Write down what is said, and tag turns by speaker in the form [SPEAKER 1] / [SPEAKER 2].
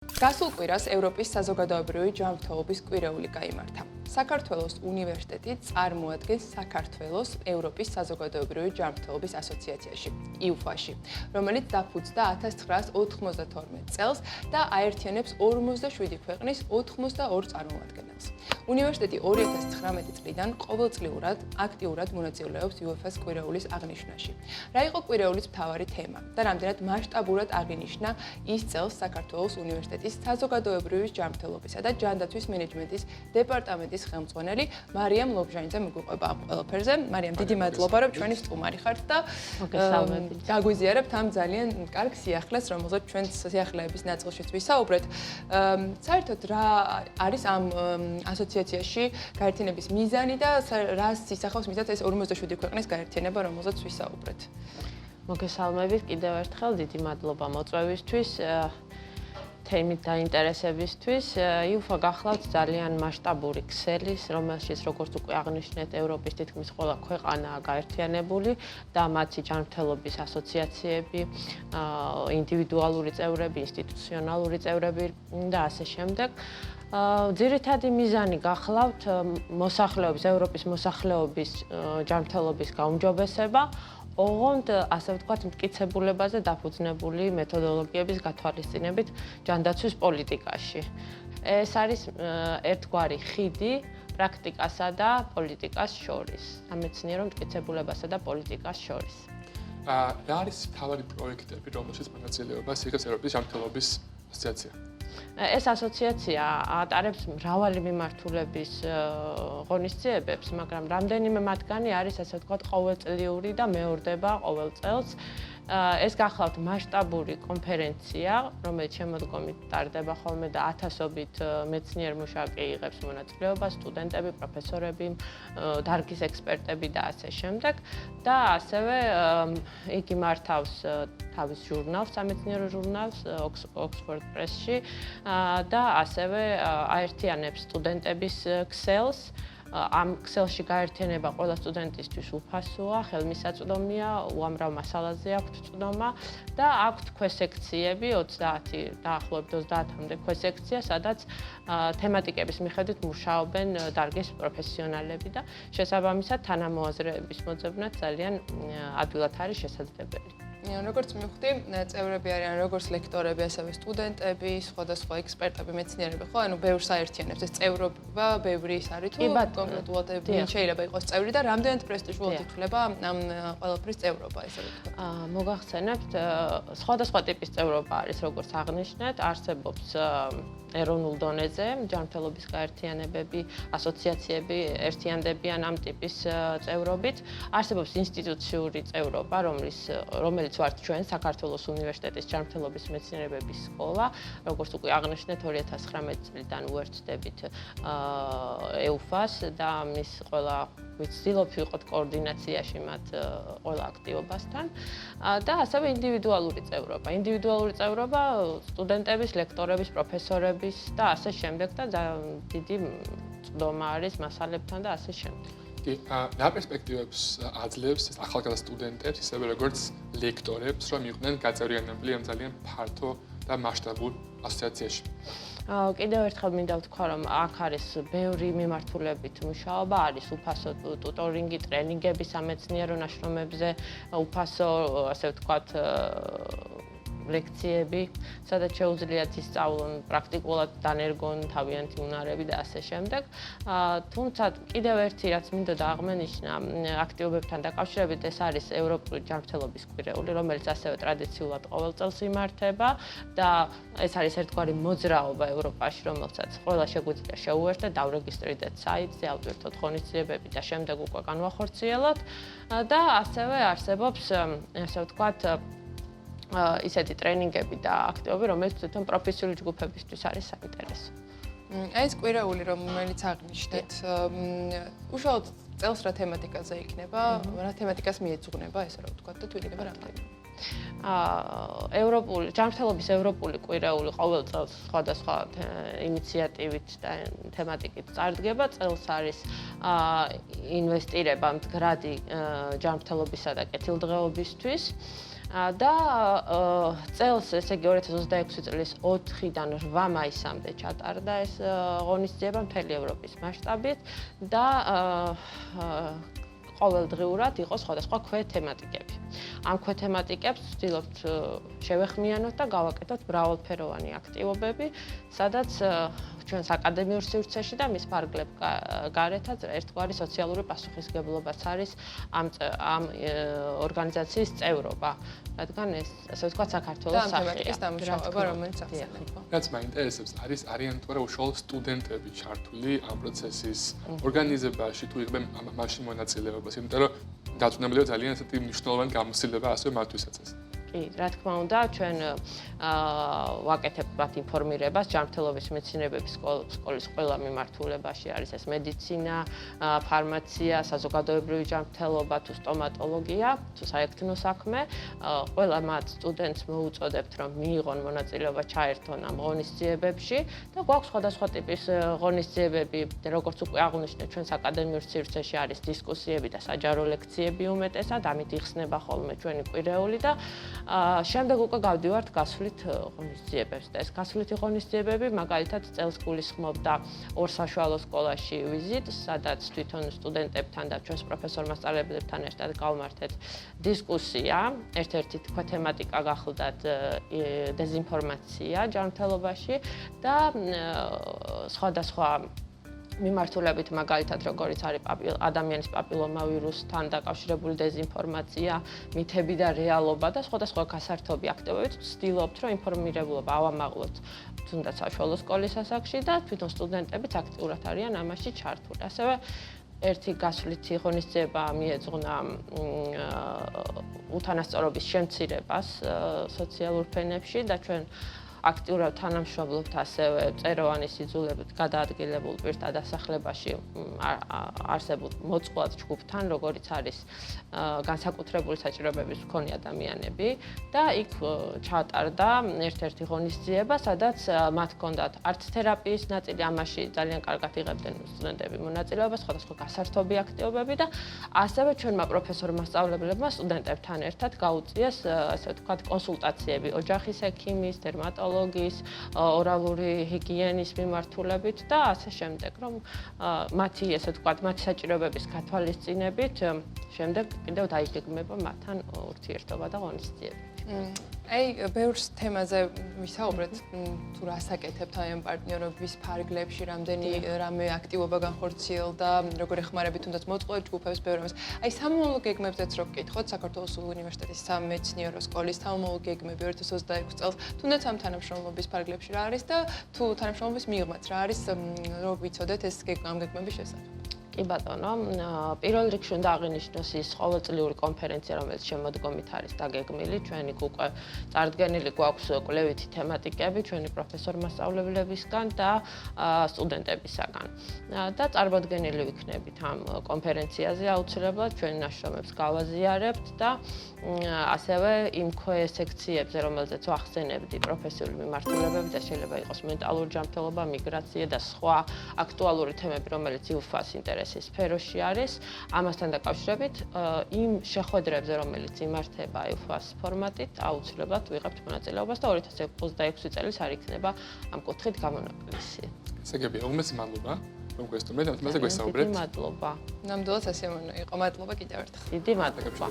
[SPEAKER 1] გასულ კვირას ევროპის საზოგადოებრივი ჯანმრთელობის კვირეული გაიმართა. საქართველოს უნივერსიტეტი წარმოადგენს საქართველოს ევროპის საზოგადოებრივი ჯანმრთელობის ასოციაციაში, IUFA-ში, რომელიც დაფუძნდა 1992 წელს და აერთიანებს 57 ქვეყნის 82 წარმომადგენელს. უნივერსიტეტი 2019 წლიდან ყოველწლიურად აქტიურად მონაწილეობს IUFA-ს კვირეულის აღნიშვნაში. რა იყო კვირეულის მთავარი თემა და რამდენად მასშტაბურად აღინიშნა ის წელს საქართველოს უნივერსიტეტის საზოგადოებრივი ჯანმრთელობისა და ჯანდაცვის მენეჯმენტის დეპარტამენტის ხელმძღვანელი მარიამ ლობჟანიძე მიგვიყვება ამ ყველაფერზე. მარიამ, დიდი მადლობა, რომ ჩვენი სტუმარი ხართ და გაგვიზიარებთ ამ ძალიან კარგ სიახლეს, რომელზეც ჩვენ სიახლეების ნაწილშიც ვისაუბრეთ. საერთოდ რა არის ამ ასოციაციაში გაერთიანების მიზანი და რას ისახავს მიზანს ეს 57 ქვეყნის გაერთიანება, რომელზეც ვისაუბრეთ?
[SPEAKER 2] მოგესალმებით კიდევ ერთხელ, დიდი მადლობა მოწვევისთვის. თემით დაინტერესებისთვის, IUFA გახლავთ ძალიან მასშტაბური ქსელი, რომელშიც როგორც უკვე აღნიშნეთ, ევროპის თითქმის ყველა ქვეყანაა გაერთიანებული და მათი ჯანმრთელობის ასოციაციები, ინდივიდუალური წევრები, ინსტიტუციონალური წევრები და ასე შემდეგ. ძირითადი მიზანი გახლავთ მოსახლეობის, ევროპის მოსახლეობის ჯანმრთელობის გაუმჯობესება, ოღონდ ასე ვთქვათ, მტკიცებულებაზე დაფუძნებული მეთოდოლოგიების გათვალისწინებით ჯანდაცვის პოლიტიკაში. ეს არის ერთგვარი ხიდი პრაქტიკასა და პოლიტიკას შორის, სამეცნიერო მტკიცებულებასა და პოლიტიკას შორის.
[SPEAKER 3] რა არის მთავარი პროექტები, რომელშიც მონაწილეობას იღებს ევროპის ჯანმრთელობის ასოციაცია?
[SPEAKER 2] ეს ასოციაცია ატარებს მრავალი მიმართულების ღონისძიებებს, მაგრამ რამდენიმე მათგანი არის, ასე ვთქვათ, ყოველწლიური და მეორდება ყოველ წელს. ეს გახლავთ მასშტაბური კონფერენცია, რომელიც შემოდგომით ტარდება ხოლმე და ათასობით მეცნიერ მუშაკი იღებს მონაწილეობას, სტუდენტები, პროფესორები, დარგის ექსპერტები და ასე შემდეგ. და ასევე იგი მართავს თავის ჟურნალს, სამეცნიერო ჟურნალს Oxford Press-ში და ასევე აერთიანებს სტუდენტების ქსელს. ამ ქსელში გაერთიანება ყველა სტუდენტისთვის უფასოა, ხელმისაწვდომია, უამრავ მასალაზე აქვთ წვდომა და აქვთ ქვესექციები, 30 დაახლოებით 30-მდე ქვესექცია, სადაც თემატიკების მიხედვით მუშაობენ დარგის პროფესიონალები და შესაბამისად თანამოაზრეების მოძებნად ძალიან ადვილად არის შესაძლებელი.
[SPEAKER 1] როგორც მივხვდი, წევრები არიან როგორც ლექტორები, ასევე სტუდენტები, სხვადასხვა ექსპერტები, მეცნიერები, ხო? ანუ ბევრს აერთიანებს ეს წევრობა, ბევრი ის არის თუ კონკრეტულად ვინ შეიძლება იყოს წევრი და რამდენად პრესტიჟულად ითვლება ამ ყველაფრის წევრობა, ესე ვთქვათ.
[SPEAKER 2] მოგახსენებთ, სხვადასხვა ტიპის წევრობა არის, როგორც აღნიშნეთ, არსებობს ეროვნულ დონეზე ჯანმრთელობის გაერთიანებები, ასოციაციები ერთიანდებიან ამ ტიპის წევრობით. არსებობს ინსტიტუციური წევრობა, რომელიც ვართ ჩვენ საქართველოს უნივერსიტეტის ჯანმრთელობის მეცნიერებების სკოლა, როგორც უკვე აღნიშნეთ 2019 წლიდან უერთდებით EUFA-ს და მის ყველა ვცდილობთ ვიყოთ კოორდინაციაში მათ ყველა აქტივობასთან და ასევე ინდივიდუალური წევრობა. ინდივიდუალური წევრობა სტუდენტების, ლექტორების, პროფესორების და ასე შემდეგ და დიდი წვდომა არის მასალებთან და ასე შემდეგ.
[SPEAKER 3] რა პერსპექტივებს აძლევს ეს ახალგაზრდა სტუდენტებს, ისევე როგორც ლექტორებს, რომ იყვნენ გაწევრიანებული ამ ძალიან ფართო და მასშტაბურ ასოციაციაში?
[SPEAKER 2] კიდევ ერთხელ მინდა ვთქვა, რომ აქ არის ბევრი მიმართულებით მუშაობა, არის უფასო ტუტორინგი, ტრენინგები სამეცნიერო ნაშრომებზე, უფასო, ასე ვთქვათ, ლექციები, სადაც შეუძლიათ ისწავლონ პრაქტიკულად დანერგონ თავიანთი უნარები და ასე შემდეგ. თუმცა კიდევ ერთი რაც მინდა დააღმენიშნა აქტივობებთან დაკავშირებით, ეს არის ევროპული ჯანმრთელობის კვირეული, რომელიც ასევე ტრადიციულად ყოველ წელს იმართება და ეს არის ერთგვარი მოძრაობა ევროპაში, რომელსაც ყველა შეგვიძლია შეუერთდეთ, დავრეგისტრირდეთ საიტზე, ავტვირთოთ ღონისძიებები და შემდეგ უკვე განვახორციელოთ და ასევე არსებობს, ასე ვთქვათ, ისეთი ტრენინგები და აქტივობები, რომელიც თვითონ პროფესიული ჯგუფებისთვის არის საინტერესო.
[SPEAKER 1] ეს კვირეული, რომელიც აღნიშნეთ, უშუალოდ წელს რა თემატიკაზე იქნება, რა თემატიკას მიეძღვნება, ესე რა ვთქვათ და თუ იქნება რამდენი?
[SPEAKER 2] ჯანმრთელობის ევროპული კვირეული ყოველ წელს სხვადასხვა ინიციატივით და თემატიკით წარდგება. წელს არის ინვესტირება მდგრადი ჯანმრთელობისა და კეთილდღეობისთვის. და წელს, ესე იგი 2026 წლის 4-დან 8 მაისამდე ჩატარდა ეს ღონისძიება მთელი ევროპის მასშტაბით და ყოველდღიურად იყო სხვადასხვა ქვეთემატიკები. ამ ქვეთემატიკებს ვცდილობთ შევეხმიანოთ და გავაკეთოთ მრავალფეროვანი აქტივობები, სადაც ჩვენს აკადემიურ სივრცეში და მის ფარგლებ გარეთაც ერთგვარი სოციალური პასუხისმგებლობაც არის ამ ორგანიზაციის წევრობა, რადგან ეს ასე ვთქვათ საქართველოს სახეა.
[SPEAKER 1] და ამ თემატიკის დამუშავება, რომელიც ახსენებდა.
[SPEAKER 3] რაც მაინტერესებს, არიან თუ არა უშუალოდ სტუდენტები ჩართული ამ პროცესის ორგანიზებაში, თუ იღებენ მაშინ მონაწილეობას, იმიტომ რომ დაწუნებელია ძალიან ესეთი მნიშვნელოვანი გამოცდილება ასევე მათთვისაც ეს.
[SPEAKER 2] კი, რა თქმა უნდა, ჩვენ ვაკეთებთ მათ ინფორმირებას ჯანმრთელობის მეცნიერებების სკოლის ყველა მიმართულებაში არის ეს მედიცინა, ფარმაცია, საზოგადოებრივი ჯანმრთელობა თუ სტომატოლოგია, თუ საექთნო საქმე. ყველა მათ სტუდენტს მოუწოდებთ, რომ მიიღონ მონაწილეობა, ჩაერთონ ამ ღონისძიებებში და გვაქვს სხვადასხვა ტიპის ღონისძიებები, როგორც უკვე აღვნიშნეთ, ჩვენს აკადემიურ სივრცეში არის დისკუსიები და საჯარო ლექციები უმეტესად, ამით იხსნება ხოლმე ჩვენი კვირეული და შემდეგ უკვე გავდივართ გასვლით ღონისძიებებს და ეს გასვლითი ღონისძიებები მაგალითად წელს გულისხმობდა ორ საშუალო სკოლაში ვიზიტს, სადაც თვითონ სტუდენტებთან და ჩვენს პროფესორ-მასწავლებლებთან ერთად გავმართეთ დისკუსია. ერთ-ერთი თემატიკა გახლდათ დეზინფორმაცია ჯანმრთელობაში და სხვადასხვა მიმართულებით მაგალითად როგორიც არის ადამიანის პაპილომავირუსთან დაკავშირებული დეზინფორმაცია, მითები და რეალობა და სხვადასხვა გასართობი აქტივობებით ვცდილობთ, რომ ინფორმირებულობა ავამაღლოთ თუნდაც საშუალო სკოლის ასაკში და თვითონ სტუდენტებიც აქტიურად არიან ამაში ჩართული. ასევე ერთი გასვლითი ღონისძიება მიეძღვნა უთანასწორობის შემცირებას სოციალურ ფენებში და ჩვენ აქტიურად თანამშრომლობთ ასევე წეროვანი სიძულებით გადაადგილებულ პირთა დასახლებაში არსებულ მოწყვლად ჯგუფთან, როგორიც არის განსაკუთრებული საჭიროებების მქონე ადამიანები და იქ ჩატარდა ერთ-ერთი ღონისძიება, სადაც მათ ჰქონდათ არტ-თერაპიის ნაწილი, ამაში ძალიან კარგად იღებდნენ სტუდენტები მონაწილეობას, სხვადასხვა გასართობი აქტივობები და ასევე ჩვენმა პროფესორ-მასწავლებლებმა სტუდენტებთან ერთად გაუწიეს, ასე ვთქვათ, კონსულტაციები ოჯახის ექიმის, დერმატოლოგის, ორალური ჰიგიენის მიმართულებით და ასე შემდეგ, რომ მათი, ასე ვთქვათ, მათი საჭიროებების გათვალისწინებით შემდეგ კიდევ დაიგეგმება მათთან ურთიერთობა და ღონისძიება.
[SPEAKER 1] აი, ბევრ თემაზე ვისაუბრეთ, თუ რას აკეთებთ აი ამ პარტნიორობის ფარგლებში, რამე აქტივობა განხორციელდა, როგორ ეხმარებით თუნდაც მოწყვლად ჯგუფებს, ბევრ ამას. აი, სამომავლო გეგმებზეც რო გკითხოთ, საქართველოს უნივერსიტეტის სამეცნიერო სკოლის სამომავლო გეგმები 2026 წელს, თუნდაც ამ თანამშრომლობის ფარგლებში რა არის და თუ თანამშრომლობის მიღმაც რა არის, რომ ვიცოდეთ ეს ამ გეგმების შესახებ.
[SPEAKER 2] კი ბატონო, პირველ რიგში უნდა აღინიშნოს ის ყოველწლიური კონფერენცია, რომელიც შემოდგომით არის დაგეგმილი, ჩვენი უკვე წარდგენილი გვაქვს კვლევითი თემატიკები, ჩვენი პროფესორ-მასწავლებლებისგან და სტუდენტებისგან. და წარმოდგენილი ვიქნებით ამ კონფერენციაზე აუცილებლად ჩვენი ნაშრომებს გავაზიარებთ და ასევე იმ სექციებზე, რომელზეც ვახსენებდი პროფესიული მიმართულებები და შეიძლება იყოს მენტალური ჯანმრთელობა, მიგრაცია და სხვა აქტუალური თემები, რომელიც იუფას ინტერესის სფეროში არის, ამასთან დაკავშირებით იმ შეხვედრებზე, რომელიც იმართება იუფას ფორმატით, აუცილებლად ვიღებთ მონაწილეობას და 2026 წელს არ იქნება ამ კუთხით გამონაკლისი.
[SPEAKER 3] გესაგებია, უმეტეს მადლობა, რომ გვესწრებთ, ამაზე გვესაუბრეთ.
[SPEAKER 2] დიდი მადლობა.
[SPEAKER 1] ნამდვილად სასიამოვნო იყო. მადლობა კიდევ ერთხელ.
[SPEAKER 2] დიდი მადლობა.